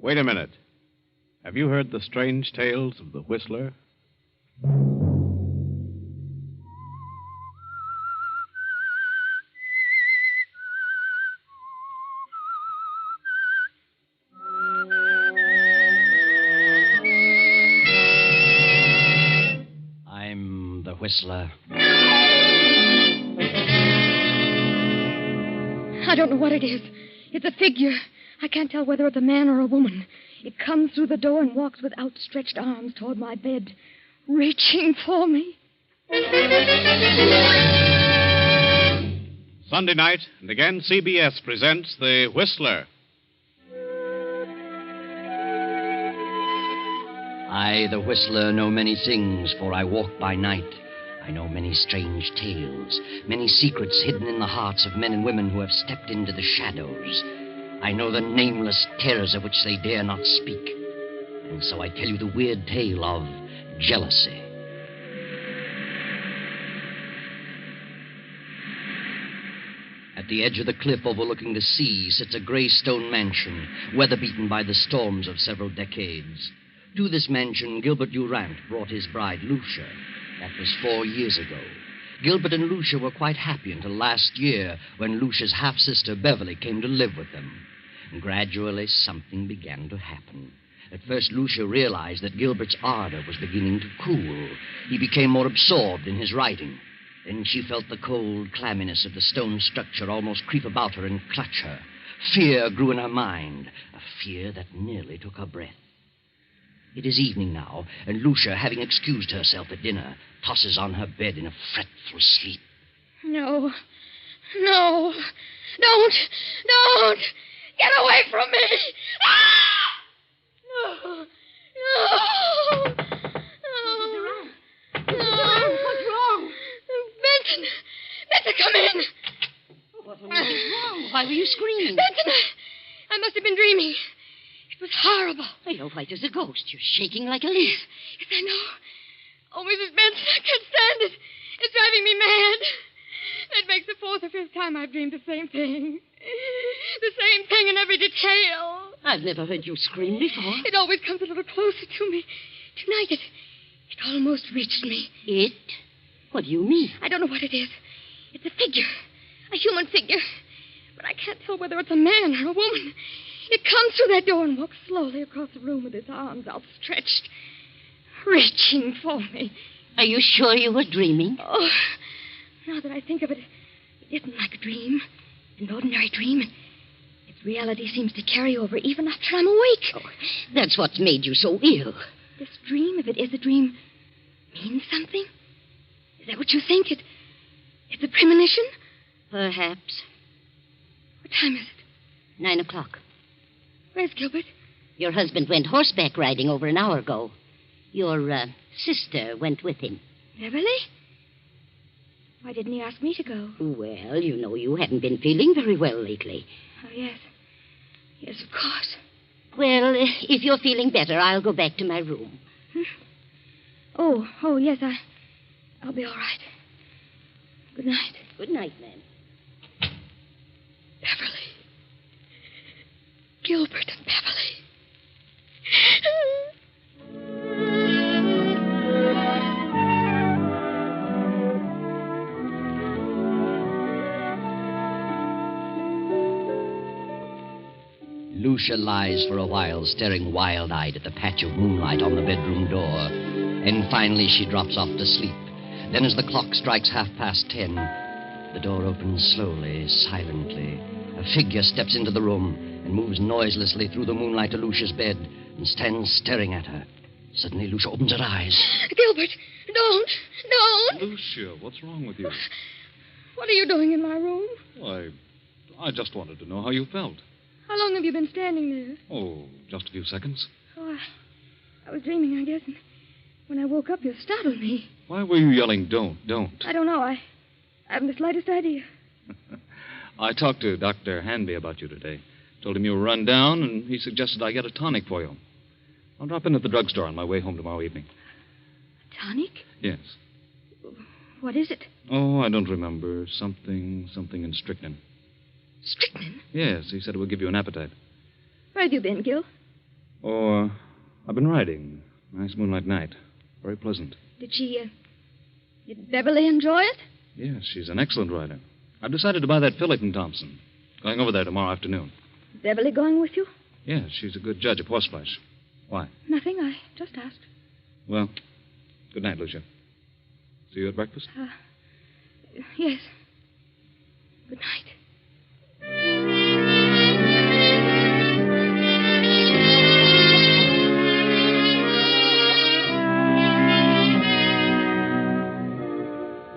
Wait a minute. Have you heard the strange tales of the Whistler? I'm the Whistler. I don't know what it is. It's a figure. I can't tell whether it's a man or a woman. It comes through the door and walks with outstretched arms toward my bed, reaching for me. Sunday night, and again CBS presents The Whistler. I, the Whistler, know many things, for I walk by night. I know many strange tales, many secrets hidden in the hearts of men and women who have stepped into the shadows. I know the nameless terrors of which they dare not speak. And so I tell you the weird tale of jealousy. At the edge of the cliff overlooking the sea sits a gray stone mansion, weather-beaten by the storms of several decades. To this mansion, Gilbert Durant brought his bride, Lucia. That was 4 years ago. Gilbert and Lucia were quite happy until last year, when Lucia's half-sister, Beverly, came to live with them. And gradually, something began to happen. At first, Lucia realized that Gilbert's ardor was beginning to cool. He became more absorbed in his writing. Then she felt the cold clamminess of the stone structure almost creep about her and clutch her. Fear grew in her mind, a fear that nearly took her breath. It is evening now, and Lucia, having excused herself at dinner, tosses on her bed in a fretful sleep. No. Don't. Get away from me. Ah! No. What's wrong? Benson, come in. What was wrong? Why were you screaming? Benson, I must have been dreaming. It was horrible. You're white as a ghost. You're shaking like a leaf. Yes, I know. Oh, Mrs. Benson, I can't stand it. It's driving me mad. That makes the 4th or 5th time I've dreamed the same thing. The same thing in every detail. I've never heard you scream before. It always comes a little closer to me. Tonight, it almost reached me. It? What do you mean? I don't know what it is. It's a figure. A human figure. But I can't tell whether it's a man or a woman. It comes through that door and walks slowly across the room with its arms outstretched, reaching for me. Are you sure you were dreaming? Oh, now that I think of it, it isn't like a dream, an ordinary dream. Its reality seems to carry over even after I'm awake. Oh, that's what's made you so ill. This dream, if it is a dream, means something? Is that what you think? It's a premonition? Perhaps. What time is it? 9 o'clock. Where's Gilbert? Your husband went horseback riding over an hour ago. Your sister went with him. Beverly? Why didn't he ask me to go? Well, you know you haven't been feeling very well lately. Oh, yes. Yes, of course. Well, if you're feeling better, I'll go back to my room. Oh, yes, I'll be all right. Good night. Good night, ma'am. Beverly. Gilbert and Beverly. Lucia lies for a while, staring wild-eyed at the patch of moonlight on the bedroom door. And finally she drops off to sleep. Then as the clock strikes 10:30, the door opens slowly, silently. A figure steps into the room and moves noiselessly through the moonlight to Lucia's bed and stands staring at her. Suddenly, Lucia opens her eyes. Gilbert, don't. Lucia, what's wrong with you? What are you doing in my room? Why, I just wanted to know how you felt. How long have you been standing there? Oh, just a few seconds. Oh, I was dreaming, I guess, and when I woke up, you startled me. Why were you yelling, don't? I don't know. I haven't the slightest idea. I talked to Dr. Hanby about you today. Told him you were run down, and he suggested I get a tonic for you. I'll drop in at the drugstore on my way home tomorrow evening. A tonic? Yes. What is it? Oh, I don't remember. Something in strychnine. Strychnine? Yes, he said it would give you an appetite. Where have you been, Gil? Oh, I've been riding. Nice moonlight night. Very pleasant. Did Beverly enjoy it? Yes, she's an excellent rider. I've decided to buy that filly from Thompson. Going over there tomorrow afternoon. Beverly going with you? Yes, she's a good judge of horseflesh. Why? Nothing. I just asked. Well, good night, Lucia. See you at breakfast? Yes. Good night.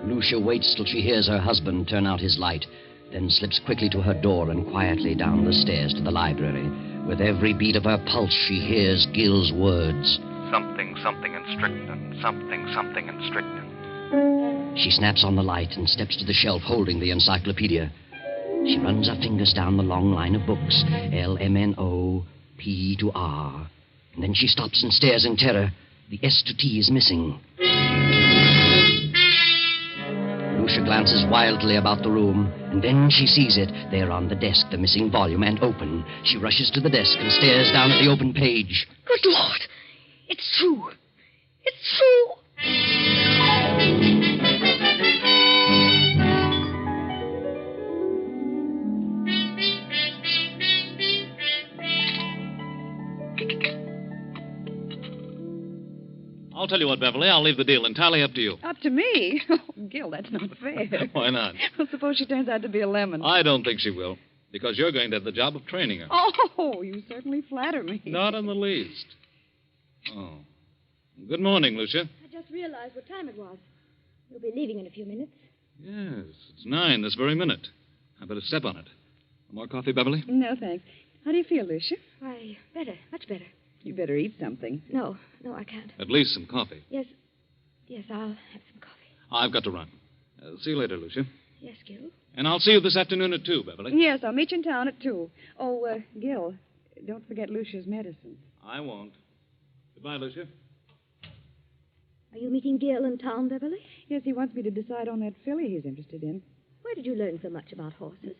Lucia waits till she hears her husband turn out his light, then slips quickly to her door and quietly down the stairs to the library. With every beat of her pulse, she hears Gil's words. Something in strychnine. Something in strychnine. She snaps on the light and steps to the shelf holding the encyclopedia. She runs her fingers down the long line of books, LMNO, P to R. And then she stops and stares in terror. The S to T is missing. Lucia glances wildly about the room, and then she sees it. There on the desk, the missing volume, and open. She rushes to the desk and stares down at the open page. Good Lord. It's true. It's true. I'll tell you what, Beverly. I'll leave the deal entirely up to you. Up to me? Oh, Gil, that's not fair. Why not? Well, suppose she turns out to be a lemon. I don't think she will, because you're going to have the job of training her. Oh, you certainly flatter me. Not in the least. Oh. Good morning, Lucia. I just realized what time it was. You'll be leaving in a few minutes. Yes, it's 9 this very minute. I better step on it. More coffee, Beverly? No, thanks. How do you feel, Lucia? Why, better. Much better. You better eat something. No, I can't. At least some coffee. Yes, I'll have some coffee. I've got to run. See you later, Lucia. Yes, Gil. And I'll see you this afternoon at 2, Beverly. Yes, I'll meet you in town at 2. Oh, Gil, don't forget Lucia's medicine. I won't. Goodbye, Lucia. Are you meeting Gil in town, Beverly? Yes, he wants me to decide on that filly he's interested in. Where did you learn so much about horses?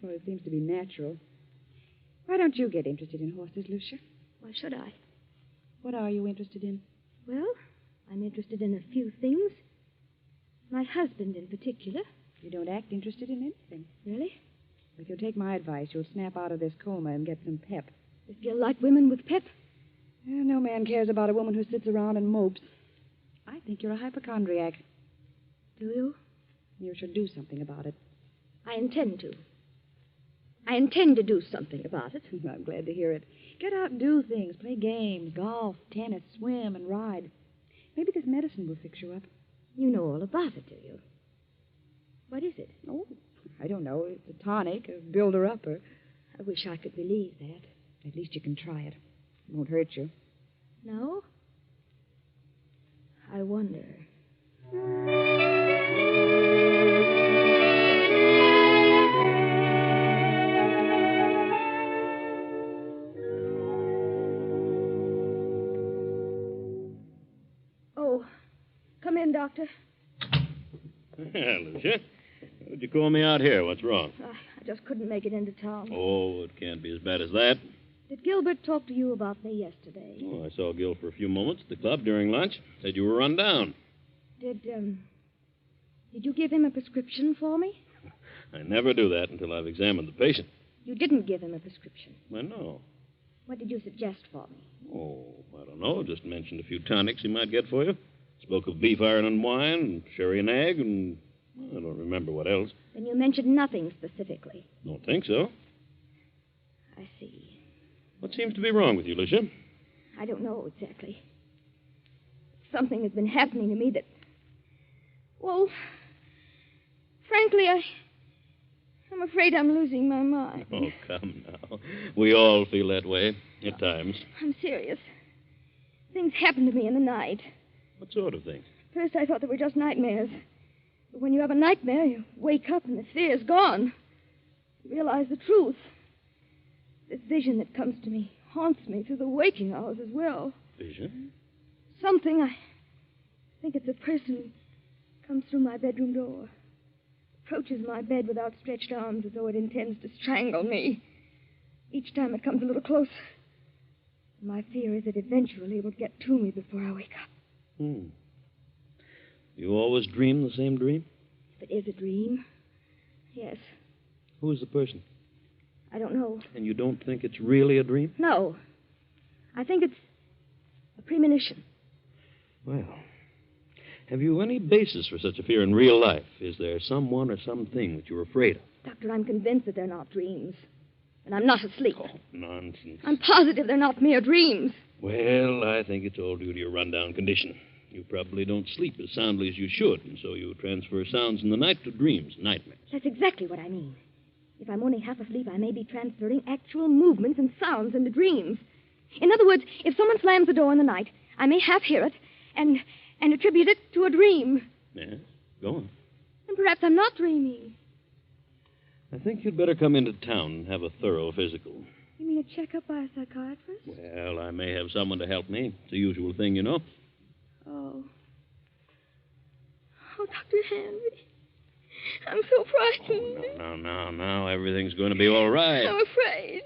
Well, it seems to be natural. Why don't you get interested in horses, Lucia? Why should I? What are you interested in? Well, I'm interested in a few things. My husband in particular. You don't act interested in anything. Really? If you'll take my advice, you'll snap out of this coma and get some pep. Does Gil like women with pep? Well, no man cares about a woman who sits around and mopes. I think you're a hypochondriac. Do you? You should do something about it. I intend to. I intend to do something about it. I'm glad to hear it. Get out and do things. Play games, golf, tennis, swim, and ride. Maybe this medicine will fix you up. You know all about it, do you? What is it? Oh, I don't know. It's a tonic, a builder-upper. I wish I could believe that. At least you can try it. It won't hurt you. No? I wonder. Oh, come in, Doctor. Yeah, Lucia. What'd you call me out here? What's wrong? I just couldn't make it into town. Oh, it can't be as bad as that. Did Gilbert talk to you about me yesterday? Oh, I saw Gil for a few moments at the club during lunch. Said you were run down. Did you give him a prescription for me? I never do that until I've examined the patient. You didn't give him a prescription. Why, no. What did you suggest for me? Oh, I don't know. Just mentioned a few tonics he might get for you. Spoke of beef iron and wine, and sherry and egg, and I don't remember what else. Then you mentioned nothing specifically. Don't think so. I see. What seems to be wrong with you, Lucia? I don't know exactly. Something has been happening to me that... Well, frankly, I'm afraid I'm losing my mind. Oh, come now. We all feel that way at times. I'm serious. Things happen to me in the night. What sort of things? First, I thought they were just nightmares. But when you have a nightmare, you wake up and the fear is gone. You realize the truth. This vision that comes to me haunts me through the waking hours as well. Vision? Something, I think it's a person comes through my bedroom door. Approaches my bed with outstretched arms as though it intends to strangle me. Each time it comes a little closer. My fear is that eventually it will get to me before I wake up. You always dream the same dream? If it is a dream, yes. Who is the person? I don't know. And you don't think it's really a dream? No. I think it's a premonition. Well, have you any basis for such a fear in real life? Is there someone or something that you're afraid of? Doctor, I'm convinced that they're not dreams. And I'm not asleep. Oh, nonsense. I'm positive they're not mere dreams. Well, I think it's all due to your rundown condition. You probably don't sleep as soundly as you should, and so you transfer sounds in the night to dreams, nightmares. That's exactly what I mean. If I'm only half asleep, I may be transferring actual movements and sounds into dreams. In other words, if someone slams the door in the night, I may half hear it and attribute it to a dream. Yes, go on. And perhaps I'm not dreaming. I think you'd better come into town and have a thorough physical. You mean a checkup by a psychiatrist? Well, I may have someone to help me. It's the usual thing, you know. Oh. Oh, Dr. Henry. I'm so frightened. Oh, now. Everything's going to be all right. I'm afraid.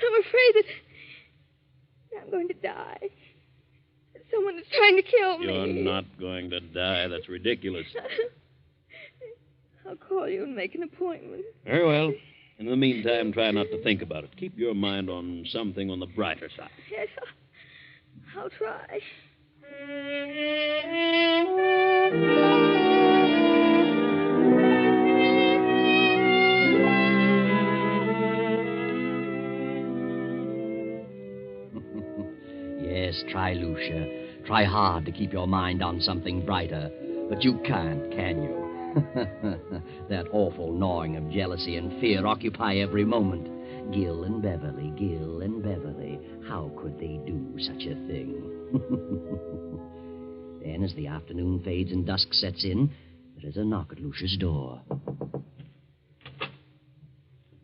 I'm afraid that I'm going to die. That someone is trying to kill me. You're not going to die. That's ridiculous. I'll call you and make an appointment. Very well. In the meantime, try not to think about it. Keep your mind on something on the brighter side. Yes, I'll try. Yes, try, Lucia. Try hard to keep your mind on something brighter. But you can't, can you? That awful gnawing of jealousy and fear occupy every moment. Gil and Beverly, Gil and Beverly. How could they do such a thing? Then, as the afternoon fades and dusk sets in, there is a knock at Lucia's door.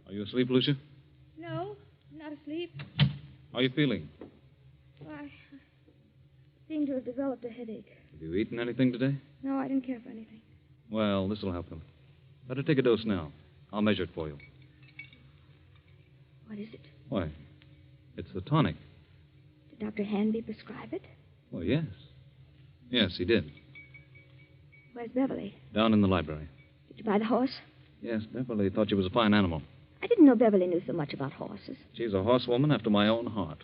Are you asleep, Lucia? No, I'm not asleep. How are you feeling? I seem to have developed a headache. Have you eaten anything today? No, I didn't care for anything. Well, this will help them. Better take a dose now. I'll measure it for you. What is it? Why? It's the tonic. Did Dr. Hanby prescribe it? Well, yes. Yes, he did. Where's Beverly? Down in the library. Did you buy the horse? Yes, Beverly thought she was a fine animal. I didn't know Beverly knew so much about horses. She's a horsewoman after my own heart.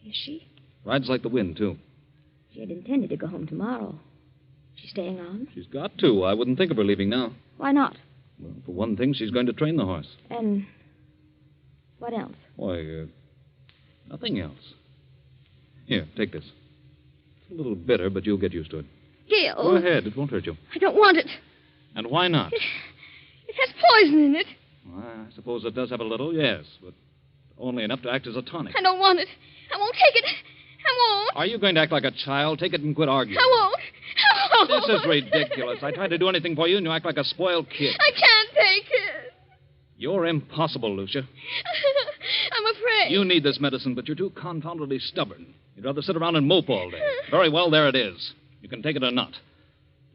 Is she? Rides like the wind, too. She had intended to go home tomorrow. She's staying on? She's got to. I wouldn't think of her leaving now. Why not? Well, for one thing, she's going to train the horse. And what else? Why, nothing else. Here, take this. It's a little bitter, but you'll get used to it. Gil. Go ahead. It won't hurt you. I don't want it. And why not? It has poison in it. Well, I suppose it does have a little, yes, but only enough to act as a tonic. I don't want it. I won't take it. I won't. Are you going to act like a child? Take it and quit arguing. I won't. I won't. This is ridiculous. I tried to do anything for you, and you act like a spoiled kid. I can't take it. You're impossible, Lucia. I'm afraid. You need this medicine, but you're too confoundedly stubborn. You'd rather sit around and mope all day. Very well, there it is. You can take it or not.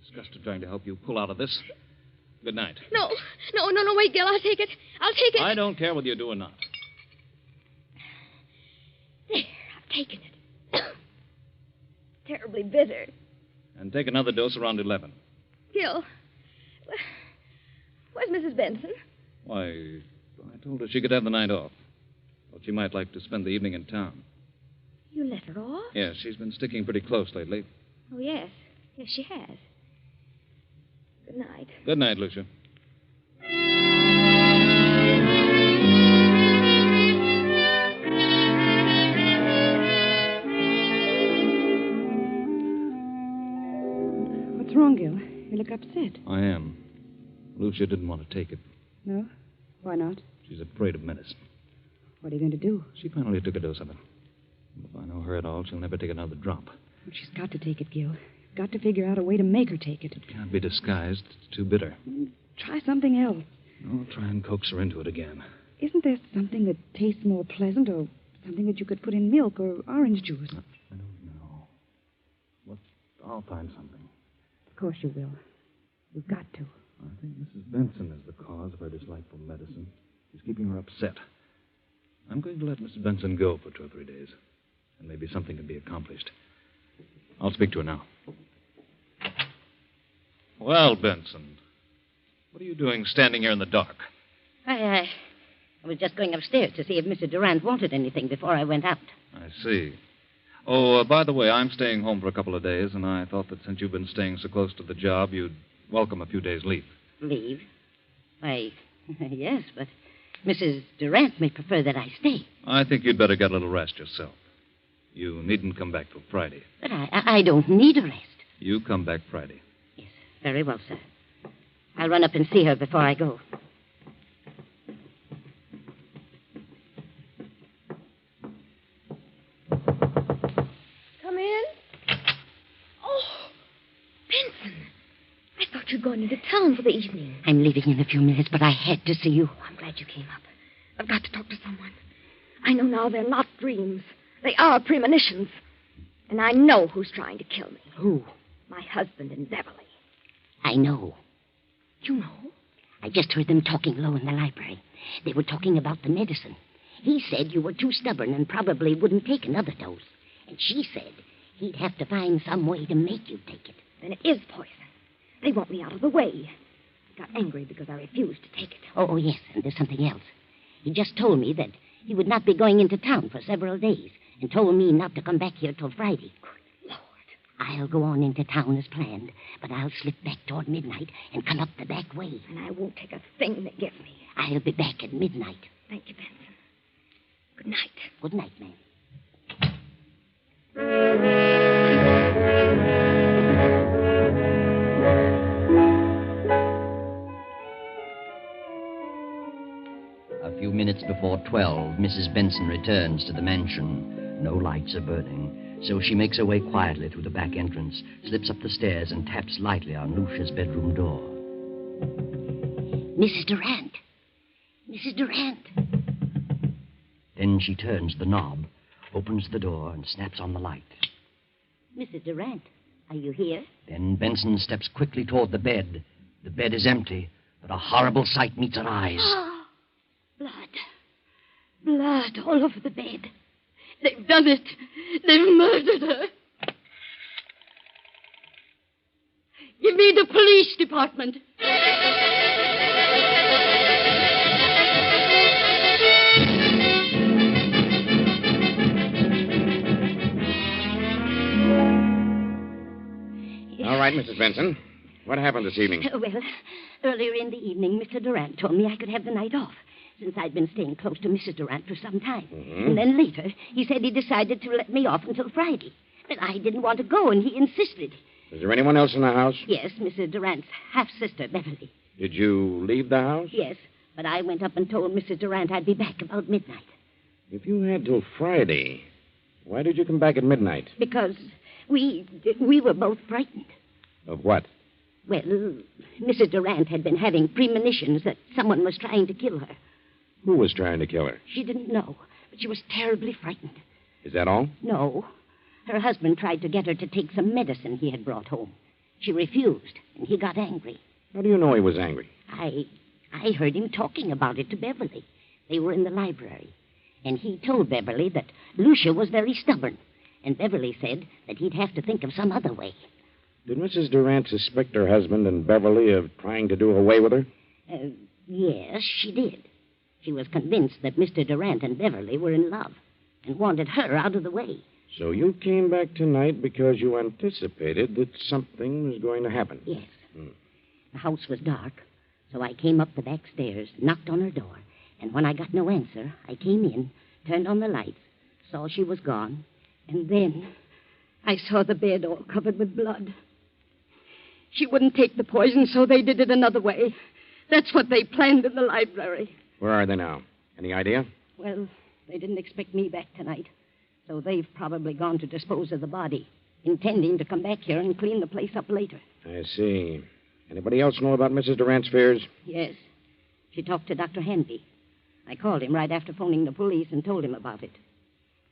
Disgusted trying to help you pull out of this. Good night. No, wait, Gil. I'll take it. I'll take it. I don't care whether you do or not. There, I've taken it. Terribly bitter. And take another dose around 11. Gil, where's Mrs. Benson? Why, I told her she could have the night off. Thought she might like to spend the evening in town. You let her off? Yes, she's been sticking pretty close lately. Oh, yes. Yes, she has. Good night. Good night, Lucia. What's wrong, Gil? You look upset. I am. Lucia didn't want to take it. No? Why not? She's afraid of medicine. What are you going to do? She finally took a dose of it. If I know her at all, she'll never take another drop. Well, she's got to take it, Gil. You've got to figure out a way to make her take it. It can't be disguised. It's too bitter. Try something else. I'll try and coax her into it again. Isn't there something that tastes more pleasant, or something that you could put in milk or orange juice? I don't know. But I'll find something. Of course you will. You've got to. I think Mrs. Benson is the cause of her dislike for medicine. She's keeping her upset. I'm going to let Mrs. Benson go for 2 or 3 days. And maybe something can be accomplished. I'll speak to her now. Well, Benson, what are you doing standing here in the dark? I was just going upstairs to see if Mr. Durant wanted anything before I went out. I see. Oh, by the way, I'm staying home for a couple of days, and I thought that since you've been staying so close to the job, you'd welcome a few days' leave. Leave? Why, yes, but Mrs. Durant may prefer that I stay. I think you'd better get a little rest yourself. You needn't come back till Friday. But I don't need a rest. You come back Friday. Yes, very well, sir. I'll run up and see her before I go. Come in. Oh, Benson. I thought you were going into town for the evening. I'm leaving in a few minutes, but I had to see you. I'm glad you came up. I've got to talk to someone. I know now they're not dreams. They are premonitions. And I know who's trying to kill me. Who? My husband and Beverly. I know. You know? I just heard them talking low in the library. They were talking about the medicine. He said you were too stubborn and probably wouldn't take another dose. And she said he'd have to find some way to make you take it. Then it is poison. They want me out of the way. I got angry because I refused to take it. Oh, yes, and there's something else. He just told me that he would not be going into town for several days and told me not to come back here till Friday. Good Lord. I'll go on into town as planned, but I'll slip back toward midnight and come up the back way. And I won't take a thing they give me. I'll be back at midnight. Thank you, Benson. Good night. Good night, ma'am. A few minutes before 12, Mrs. Benson returns to the mansion. No lights are burning, so she makes her way quietly through the back entrance, slips up the stairs, and taps lightly on Lucia's bedroom door. Mrs. Durant. Mrs. Durant. Then she turns the knob, opens the door, and snaps on the light. Mrs. Durant, are you here? Then Benson steps quickly toward the bed. The bed is empty, but a horrible sight meets her eyes. Blood. Blood all over the bed. They've done it. They've murdered her. Give me the police department. All right, Mrs. Benson. What happened this evening? Well, earlier in the evening, Mr. Durant told me I could have the night off, since I'd been staying close to Mrs. Durant for some time. Mm-hmm. And then later, he said he decided to let me off until Friday. But I didn't want to go, and he insisted. Is there anyone else in the house? Yes, Mrs. Durant's half-sister, Beverly. Did you leave the house? Yes, but I went up and told Mrs. Durant I'd be back about midnight. If you had till Friday, why did you come back at midnight? Because we were both frightened. Of what? Well, Mrs. Durant had been having premonitions that someone was trying to kill her. Who was trying to kill her? She didn't know, but she was terribly frightened. Is that all? No. Her husband tried to get her to take some medicine he had brought home. She refused, and he got angry. How do you know he was angry? I heard him talking about it to Beverly. They were in the library. And he told Beverly that Lucia was very stubborn. And Beverly said that he'd have to think of some other way. Did Mrs. Durant suspect her husband and Beverly of trying to do away with her? Yes, she did. She was convinced that Mr. Durant and Beverly were in love and wanted her out of the way. So you came back tonight because you anticipated that something was going to happen? Yes. The house was dark, so I came up the back stairs, knocked on her door, and when I got no answer, I came in, turned on the lights, saw she was gone, and then I saw the bed all covered with blood. She wouldn't take the poison, so they did it another way. That's what they planned in the library. Where are they now? Any idea? Well, they didn't expect me back tonight, so they've probably gone to dispose of the body, intending to come back here and clean the place up later. I see. Anybody else know about Mrs. Durant's fears? Yes. She talked to Dr. Hanby. I called him right after phoning the police and told him about it.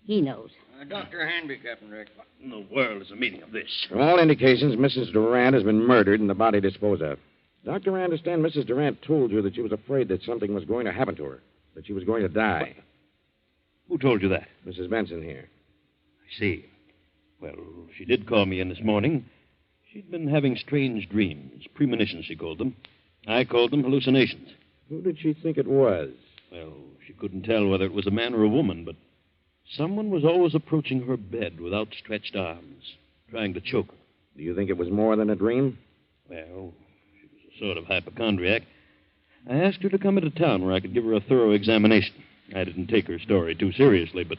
He knows. Dr. Hanby, Captain Rick. What in the world is the meaning of this? From all indications, Mrs. Durant has been murdered and the body disposed of. Doctor, I understand Mrs. Durant told you that she was afraid that something was going to happen to her, that she was going to die. Who told you that? Mrs. Benson here. I see. Well, she did call me in this morning. She'd been having strange dreams. Premonitions, she called them. I called them hallucinations. Who did she think it was? Well, she couldn't tell whether it was a man or a woman, but someone was always approaching her bed with outstretched arms, trying to choke her. Do you think it was more than a dream? Well, she was a sort of hypochondriac. I asked her to come into town where I could give her a thorough examination. I didn't take her story too seriously, but,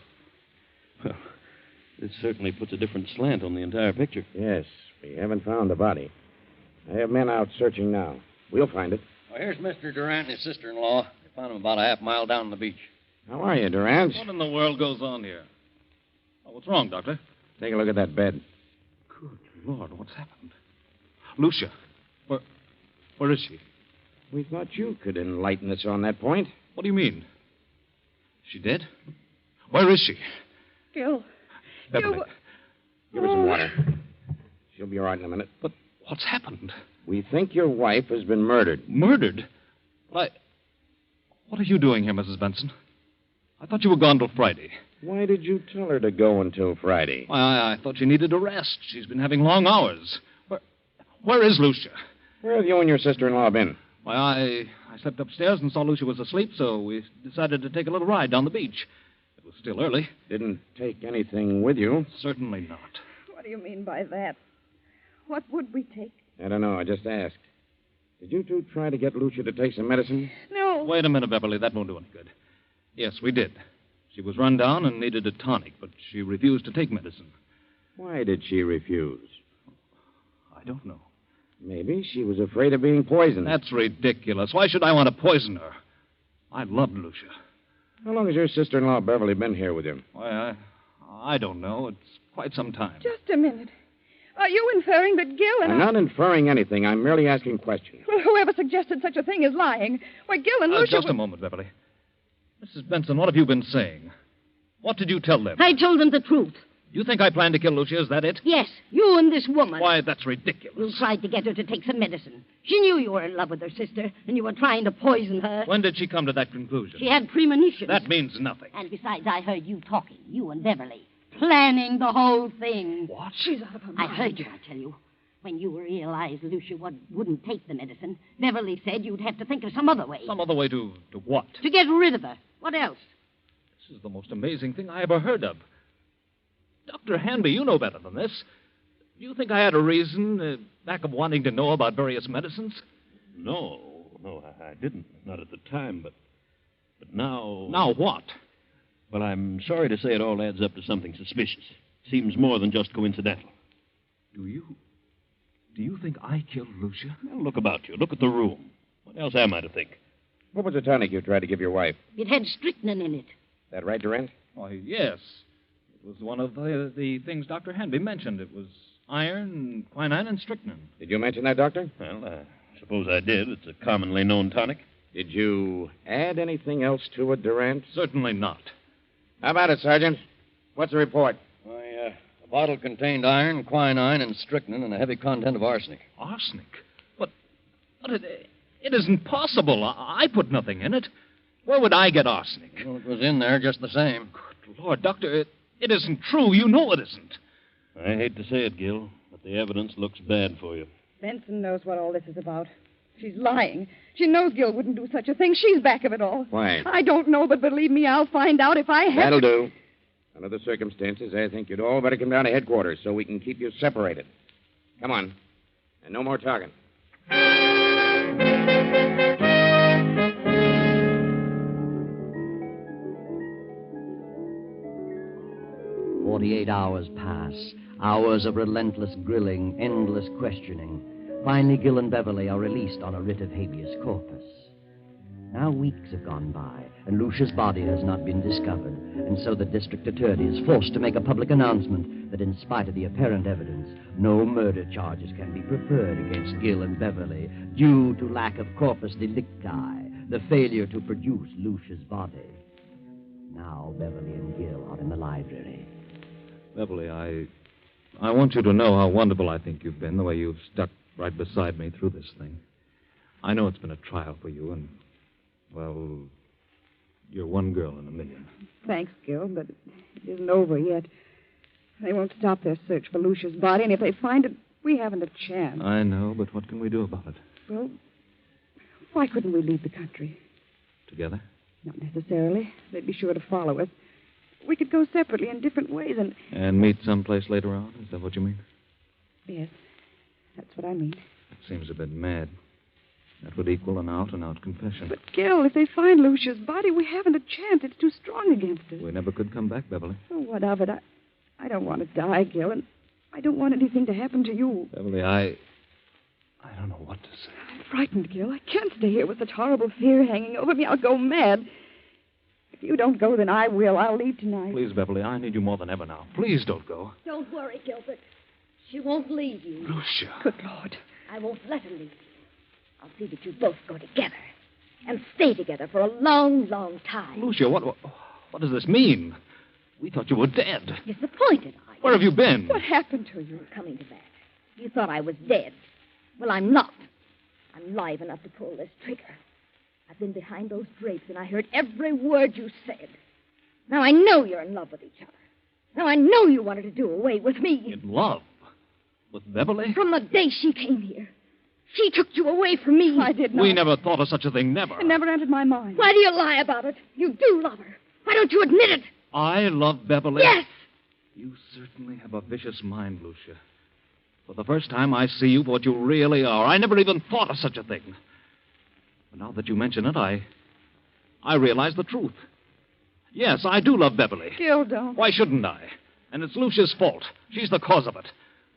well, this certainly puts a different slant on the entire picture. Yes, we haven't found the body. I have men out searching now. We'll find it. Well, here's Mr. Durant and his sister-in-law. They found him about a half-mile down the beach. How are you, Durant? What in the world goes on here? Oh, what's wrong, Doctor? Take a look at that bed. Good Lord, what's happened? Lucia, where is she? We thought you could enlighten us on that point. What do you mean? Is she dead? Where is she? Gil. Beverly. Give her some water. She'll be all right in a minute. But what's happened? We think your wife has been murdered. Murdered? What are you doing here, Mrs. Benson? I thought you were gone till Friday. Why did you tell her to go until Friday? Why, I thought she needed a rest. She's been having long hours. Where is Lucia? Where have you and your sister-in-law been? Why, I slept upstairs and saw Lucia was asleep, so we decided to take a little ride down the beach. It was still early. Didn't take anything with you? Certainly not. What do you mean by that? What would we take? I don't know. I just asked. Did you two try to get Lucia to take some medicine? No. Wait a minute, Beverly. That won't do any good. Yes, we did. She was run down and needed a tonic, but she refused to take medicine. Why did she refuse? I don't know. Maybe she was afraid of being poisoned. That's ridiculous. Why should I want to poison her? I loved Lucia. How long has your sister-in-law Beverly been here with you? Why, I don't know. It's quite some time. Just a minute. Are you inferring that Gil and I'm not inferring anything. I'm merely asking questions. Well, whoever suggested such a thing is lying. Why, Gil and Lucia... Just a moment, Beverly. Mrs. Benson, what have you been saying? What did you tell them? I told them the truth. You think I planned to kill Lucia? Is that it? Yes, you and this woman. Why, that's You ridiculous. tried to get her to take some medicine. She knew you were in love with her sister, and you were trying to poison her. When did she come to that conclusion? She had premonitions. That means nothing. And besides, I heard you talking, you and Beverly, planning the whole thing. What? She's out of her I mind. heard you, I tell you. When you realized Lucia wouldn't take the medicine, Beverly said you'd have to think of some other way. Some other way to what? To get rid of her. What else? This is the most amazing thing I ever heard of. Dr. Hanby, you know better than this. Do you think I had a reason back of wanting to know about various medicines? No, I didn't. Not at the time, but now... Now what? Well, I'm sorry to say it all adds up to something suspicious. Seems more than just coincidental. Do you think I killed Lucia? Well, look about you. Look at the room. What else am I to think? What was the tonic you tried to give your wife? It had strychnine in it. That right, Durant? Why, yes. It was one of the things Dr. Hanby mentioned. It was iron, quinine, and strychnine. Did you mention that, Doctor? Well, I suppose I did. It's a commonly known tonic. Did you add anything else to it, Durant? Certainly not. How about it, Sergeant? What's the report? Why, the bottle contained iron, quinine, and strychnine, and a heavy content of arsenic. Arsenic? But it isn't possible. I put nothing in it. Where would I get arsenic? Well, it was in there just the same. Good Lord, Doctor, it isn't true. You know it isn't. I hate to say it, Gil, but the evidence looks bad for you. Benson knows what all this is about. She's lying. She knows Gil wouldn't do such a thing. She's back of it all. Why? I don't know, but believe me, I'll find out if I have... That'll do. Under the circumstances, I think you'd all better come down to headquarters so we can keep you separated. Come on. And no more talking. 48 hours pass. Hours of relentless grilling, endless questioning. Finally, Gil and Beverly are released on a writ of habeas corpus. Now weeks have gone by, and Lucia's body has not been discovered, and so the district attorney is forced to make a public announcement that in spite of the apparent evidence, no murder charges can be preferred against Gil and Beverly due to lack of corpus delicti, the failure to produce Lucia's body. Now Beverly and Gil are in the library. Beverly, I want you to know how wonderful I think you've been, the way you've stuck right beside me through this thing. I know it's been a trial for you, and, well, you're one girl in a million. Thanks, Gil, but it isn't over yet. They won't stop their search for Lucia's body, and if they find it, we haven't a chance. I know, but what can we do about it? Well, why couldn't we leave the country? Together? Not necessarily. They'd be sure to follow us. We could go separately in different ways, and... And meet someplace later on? Is that what you mean? Yes, that's what I mean. That seems a bit mad. That would equal an out-and-out confession. But, Gil, if they find Lucia's body, we haven't a chance. It's too strong against us. We never could come back, Beverly. Oh, what of it? I don't want to die, Gil, and I don't want anything to happen to you. Beverly, I don't know what to say. I'm frightened, Gil. I can't stay here with such horrible fear hanging over me. I'll go mad. If you don't go, then I will. I'll leave tonight. Please, Beverly, I need you more than ever now. Please don't go. Don't worry, Gilbert. She won't leave you. Lucia. Good Lord. I won't let her leave you. I'll see that you both go together. And stay together for a long, long time. Lucia, what does this mean? We thought you were dead. Disappointed, are you? Where have you been? What happened to you? Coming to that. You thought I was dead. Well, I'm not. I'm live enough to pull this trigger. I've been behind those drapes, and I heard every word you said. Now I know you're in love with each other. Now I know you wanted to do away with me. In love? With Beverly? From the day she came here. She took you away from me. I did not. We never thought of such a thing, never. It never entered my mind. Why do you lie about it? You do love her. Why don't you admit it? I love Beverly. Yes. You certainly have a vicious mind, Lucia. For the first time, I see you for what you really are. I never even thought of such a thing. But now that you mention it, I realize the truth. Yes, I do love Beverly. Gil, don't. Why shouldn't I? And it's Lucia's fault. She's the cause of it.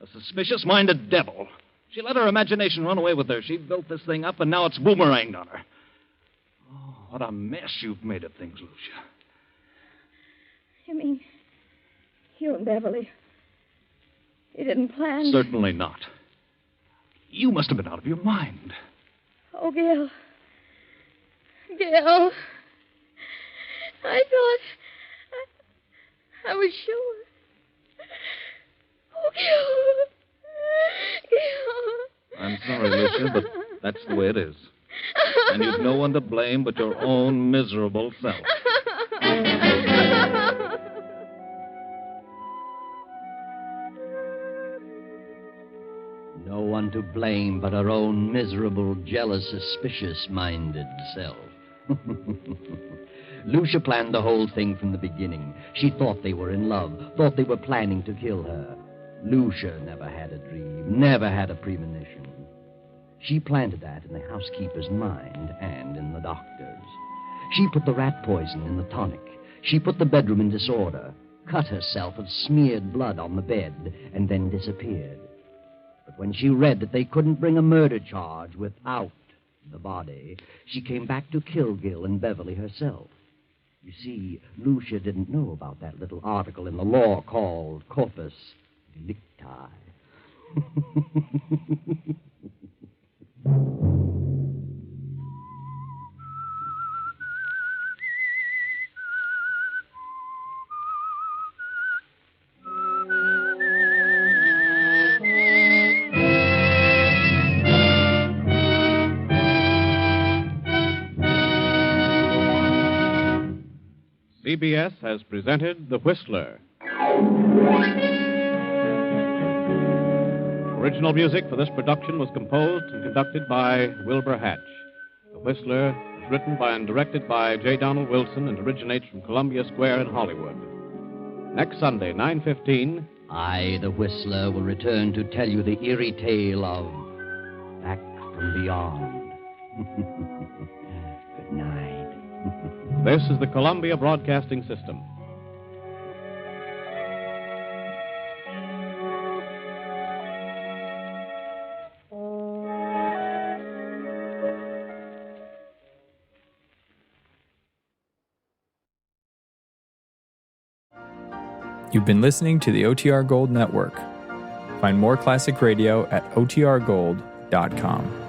A suspicious-minded devil. She let her imagination run away with her. She built this thing up, and now it's boomeranged on her. Oh, what a mess you've made of things, Lucia. You mean you and Beverly, you didn't plan? Certainly not. You must have been out of your mind. Oh, Gil. Gil. I thought... I was sure. Oh, Gil. I'm sorry, Lucia, but that's the way it is. And you've no one to blame but your own miserable self. No one to blame but her own miserable, jealous, suspicious-minded self. Lucia planned the whole thing from the beginning. She thought they were in love, thought they were planning to kill her. Lucia never had a dream, never had a premonition. She planted that in the housekeeper's mind and in the doctor's. She put the rat poison in the tonic. She put the bedroom in disorder, cut herself and smeared blood on the bed, and then disappeared. But when she read that they couldn't bring a murder charge without the body, she came back to kill Gil and Beverly herself. You see, Lucia didn't know about that little article in the law called corpus delicti. CBS has presented The Whistler. Original music for this production was composed and conducted by Wilbur Hatch. The Whistler is written by and directed by J. Donald Wilson and originates from Columbia Square in Hollywood. Next Sunday, 9:15. I, the Whistler, will return to tell you the eerie tale of Back from Beyond. Good night. This is the Columbia Broadcasting System. You've been listening to the OTR Gold Network. Find more classic radio at otrgold.com.